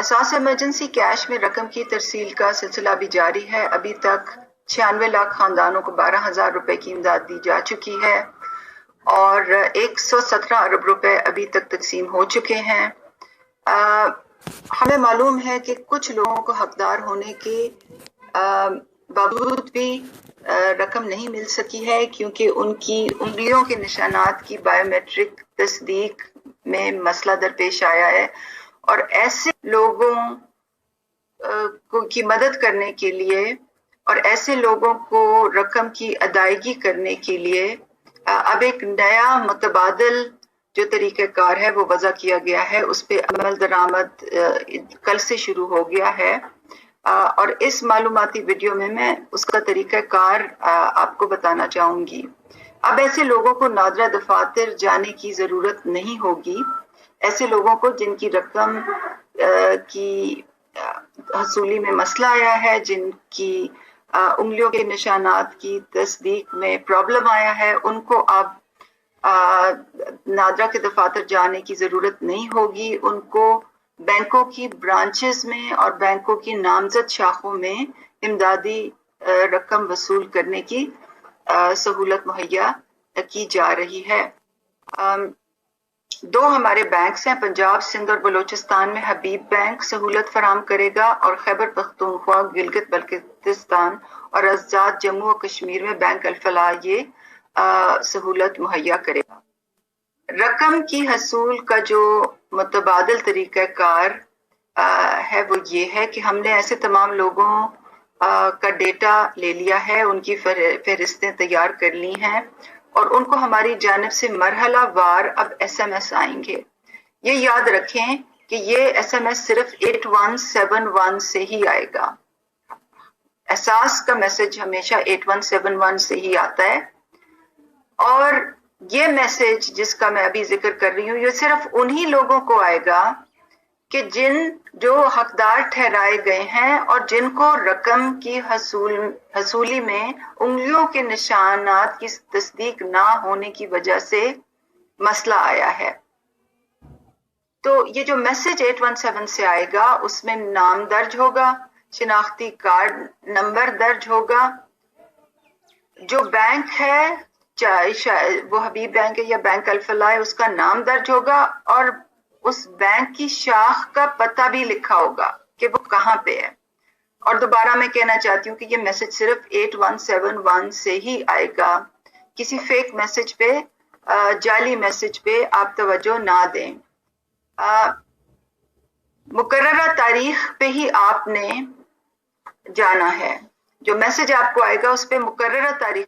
एहसास emergency cash में रकम की तरसील का सिलसिला भी जारी है। अभी तक 96 लाख खानदानों को 12,000 रुपए की इमदाद दी जा चुकी है और 117 अरब रुपए अभी तक तकसीम हो चुके हैं। हमें मालूम है कि कुछ लोगों को हकदार होने के बावजूद भी रकम नहीं मिल सकी है क्योंकि उनकी उंगलियों के निशानात की बायोमेट्रिक तस्दीक में मसला दरपेश आया है और ऐसे लोगों की मदद करने के लिए और ऐसे लोगों को रकम की अदायगी करने के लिए अब एक नया मुतबादल जो तरीक़ाकार है वो वज़ा किया गया है। उस पे अमल दरामद कल से शुरू हो गया है और इस मालूमाती वीडियो में मैं उसका तरीक़ाकार आपको बताना चाहूँगी। अब ऐसे लोगों को नादरा दफातर जाने की ज़रूरत नहीं होगी। ऐसे लोगों को जिनकी रकम की हसूली में मसला आया है, जिनकी उंगलियों के निशानात की तस्दीक में प्रॉब्लम आया है, उनको अब नादरा के दफातर जाने की ज़रूरत नहीं होगी। उनको बैंकों की ब्रांचेस में और बैंकों की नामजद शाखों में इमदादी रकम वसूल करने की सहूलत मुहैया की जा रही है। दो हमारे बैंक्स हैं, पंजाब सिंध और बलूचिस्तान में हबीब बैंक सहूलत फराम करेगा और खैबर पख्तूनख्वा, गिलगित बल्तिस्तान और आज़ाद जम्मू और कश्मीर में बैंक अल-फलाह ये सहूलत मुहैया करेगा। रकम की हसूल का जो मुतबादल तरीक़ाकार है वो ये है कि हमने ऐसे तमाम लोगों का डेटा ले लिया है, उनकी फहरिस्तें तैयार कर ली हैं और उनको हमारी जानिब से मरहला वार अब SMS आएंगे। ये याद रखें कि ये SMS सिर्फ 8171 से ही आएगा। एहसास का मैसेज हमेशा 8171 से ही आता है और ये मैसेज जिसका मैं अभी जिक्र कर रही हूँ ये सिर्फ उन्हीं लोगों को आएगा कि जो हकदार ठहराए गए हैं और जिनको रकम की हसूली में उंगलियों के निशानात की तस्दीक ना होने की वजह से मसला आया है। तो ये जो मैसेज 817 से आएगा उसमें नाम दर्ज होगा, शिनाख्ती कार्ड नंबर दर्ज होगा, जो बैंक है चाहे वो हबीब बैंक है या बैंक अल-फलाह है उसका नाम दर्ज होगा और उस बैंक की शाख का पता भी लिखा होगा कि वो कहाँ पे है। और दोबारा मैं कहना चाहती हूँ कि ये मैसेज सिर्फ 8171 से ही आएगा। किसी फेक मैसेज पे, जाली मैसेज पे आप तवज्जो ना दें। मुकर्ररा तारीख पे ही आपने जाना है। जो मैसेज आपको आएगा उस पे मुकर्ररा तारीख